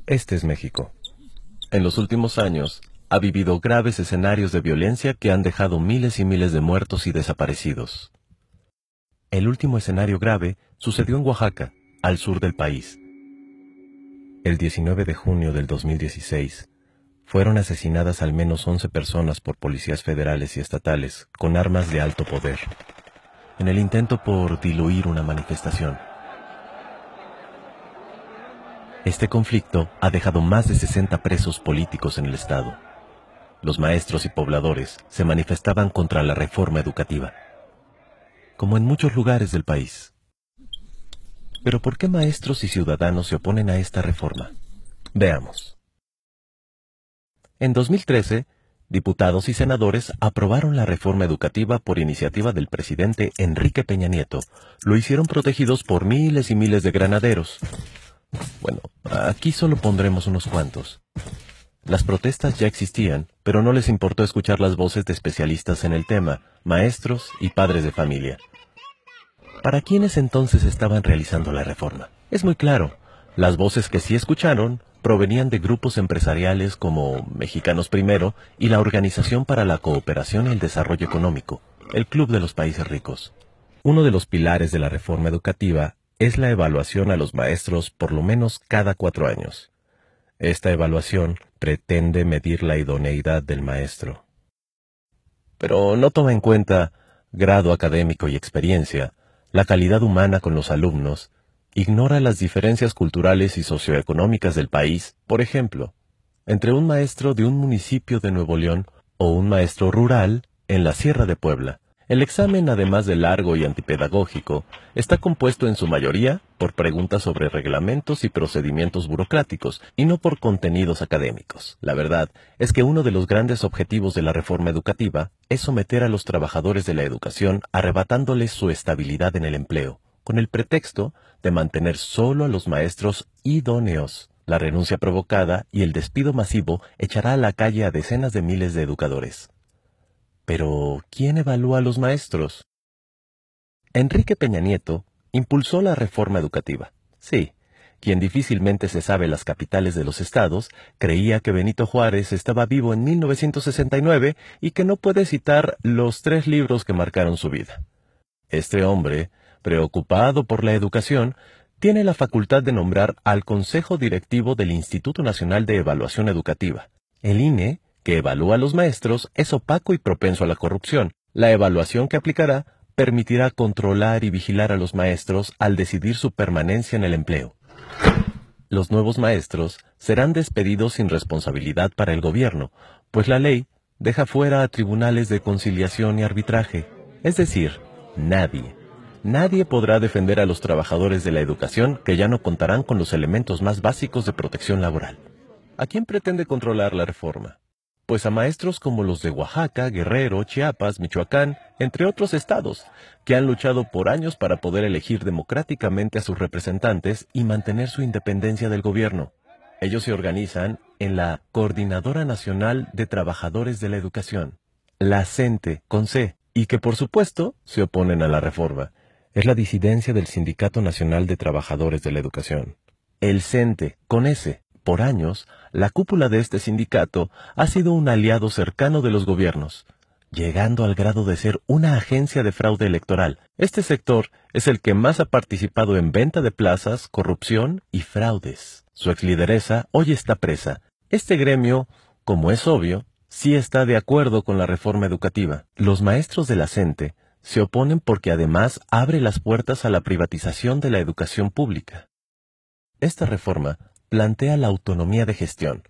Este es México. En los últimos años, ha vivido graves escenarios de violencia que han dejado miles y miles de muertos y desaparecidos. El último escenario grave sucedió en Oaxaca, al sur del país. El 19 de junio del 2016, fueron asesinadas al menos 11 personas por policías federales y estatales con armas de alto poder, en el intento por diluir una manifestación. Este conflicto ha dejado más de 60 presos políticos en el estado. Los maestros y pobladores se manifestaban contra la reforma educativa, como en muchos lugares del país. Pero ¿por qué maestros y ciudadanos se oponen a esta reforma? Veamos. En 2013, diputados y senadores aprobaron la reforma educativa por iniciativa del presidente Enrique Peña Nieto. Lo hicieron protegidos por miles y miles de granaderos. Bueno, aquí solo pondremos unos cuantos. Las protestas ya existían, pero no les importó escuchar las voces de especialistas en el tema, maestros y padres de familia. ¿Para quiénes entonces estaban realizando la reforma? Es muy claro, las voces que sí escucharon provenían de grupos empresariales como Mexicanos Primero y la Organización para la Cooperación y el Desarrollo Económico, el Club de los Países Ricos. Uno de los pilares de la reforma educativa es la evaluación a los maestros por lo menos cada 4 años. Esta evaluación pretende medir la idoneidad del maestro. Pero no toma en cuenta grado académico y experiencia, la calidad humana con los alumnos, ignora las diferencias culturales y socioeconómicas del país, por ejemplo, entre un maestro de un municipio de Nuevo León o un maestro rural en la Sierra de Puebla. El examen, además de largo y antipedagógico, está compuesto en su mayoría por preguntas sobre reglamentos y procedimientos burocráticos, y no por contenidos académicos. La verdad es que uno de los grandes objetivos de la reforma educativa es someter a los trabajadores de la educación arrebatándoles su estabilidad en el empleo, con el pretexto de mantener solo a los maestros idóneos. La renuncia provocada y el despido masivo echará a la calle a decenas de miles de educadores. Pero, ¿quién evalúa a los maestros? Enrique Peña Nieto impulsó la reforma educativa. Sí, quien difícilmente se sabe las capitales de los estados, creía que Benito Juárez estaba vivo en 1969 y que no puede citar los 3 libros que marcaron su vida. Este hombre, preocupado por la educación, tiene la facultad de nombrar al Consejo Directivo del Instituto Nacional de Evaluación Educativa. El INE, que evalúa a los maestros, es opaco y propenso a la corrupción. La evaluación que aplicará permitirá controlar y vigilar a los maestros al decidir su permanencia en el empleo. Los nuevos maestros serán despedidos sin responsabilidad para el gobierno, pues la ley deja fuera a tribunales de conciliación y arbitraje. Es decir, nadie podrá defender a los trabajadores de la educación que ya no contarán con los elementos más básicos de protección laboral. ¿A quién pretende controlar la reforma? Pues a maestros como los de Oaxaca, Guerrero, Chiapas, Michoacán, entre otros estados, que han luchado por años para poder elegir democráticamente a sus representantes y mantener su independencia del gobierno. Ellos se organizan en la Coordinadora Nacional de Trabajadores de la Educación, la CENTE, con C, y que por supuesto se oponen a la reforma. Es la disidencia del Sindicato Nacional de Trabajadores de la Educación, el CENTE, con S. Por años, la cúpula de este sindicato ha sido un aliado cercano de los gobiernos, llegando al grado de ser una agencia de fraude electoral. Este sector es el que más ha participado en venta de plazas, corrupción y fraudes. Su exlideresa hoy está presa. Este gremio, como es obvio, sí está de acuerdo con la reforma educativa. Los maestros de la CENTE se oponen porque además abre las puertas a la privatización de la educación pública. Esta reforma plantea la autonomía de gestión.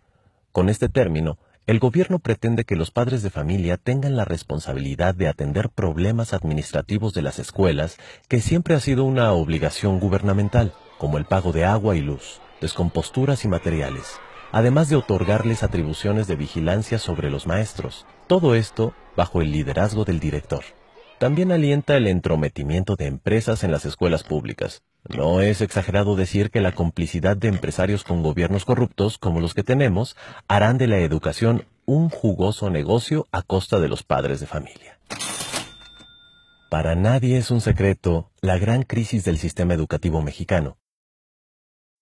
Con este término, el gobierno pretende que los padres de familia tengan la responsabilidad de atender problemas administrativos de las escuelas, que siempre ha sido una obligación gubernamental, como el pago de agua y luz, descomposturas y materiales, además de otorgarles atribuciones de vigilancia sobre los maestros. Todo esto bajo el liderazgo del director. También alienta el entrometimiento de empresas en las escuelas públicas. No es exagerado decir que la complicidad de empresarios con gobiernos corruptos, como los que tenemos, harán de la educación un jugoso negocio a costa de los padres de familia. Para nadie es un secreto la gran crisis del sistema educativo mexicano.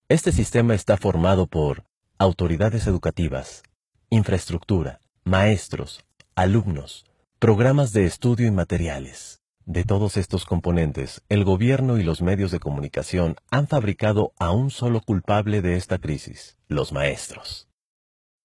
Este sistema está formado por autoridades educativas, infraestructura, maestros, alumnos, programas de estudio y materiales. De todos estos componentes, el gobierno y los medios de comunicación han fabricado a un solo culpable de esta crisis: los maestros.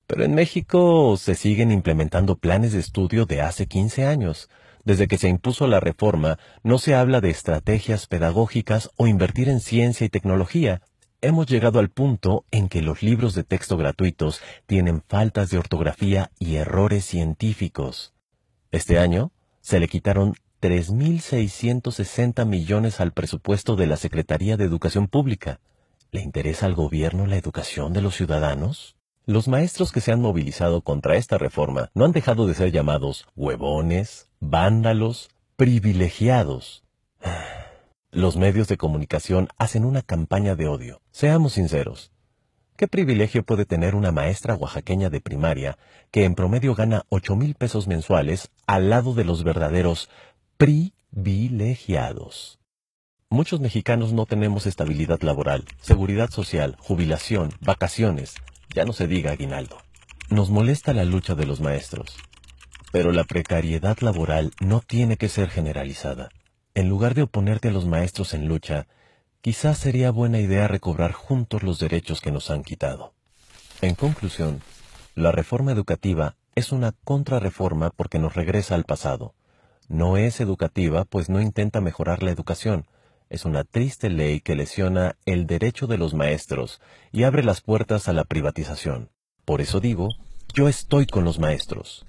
Pero en México se siguen implementando planes de estudio de hace 15 años. Desde que se impuso la reforma, no se habla de estrategias pedagógicas o invertir en ciencia y tecnología. Hemos llegado al punto en que los libros de texto gratuitos tienen faltas de ortografía y errores científicos. Este año se le quitaron 3.660 millones al presupuesto de la Secretaría de Educación Pública. ¿Le interesa al gobierno la educación de los ciudadanos? Los maestros que se han movilizado contra esta reforma no han dejado de ser llamados huevones, vándalos, privilegiados. Los medios de comunicación hacen una campaña de odio. Seamos sinceros. ¿Qué privilegio puede tener una maestra oaxaqueña de primaria que en promedio gana 8,000 pesos mensuales al lado de los verdaderos privilegiados? Muchos mexicanos no tenemos estabilidad laboral, seguridad social, jubilación, vacaciones, ya no se diga aguinaldo. Nos molesta la lucha de los maestros, pero la precariedad laboral no tiene que ser generalizada. En lugar de oponerte a los maestros en lucha, quizás sería buena idea recobrar juntos los derechos que nos han quitado. En conclusión, la reforma educativa es una contrarreforma porque nos regresa al pasado. No es educativa, pues no intenta mejorar la educación. Es una triste ley que lesiona el derecho de los maestros y abre las puertas a la privatización. Por eso digo, yo estoy con los maestros.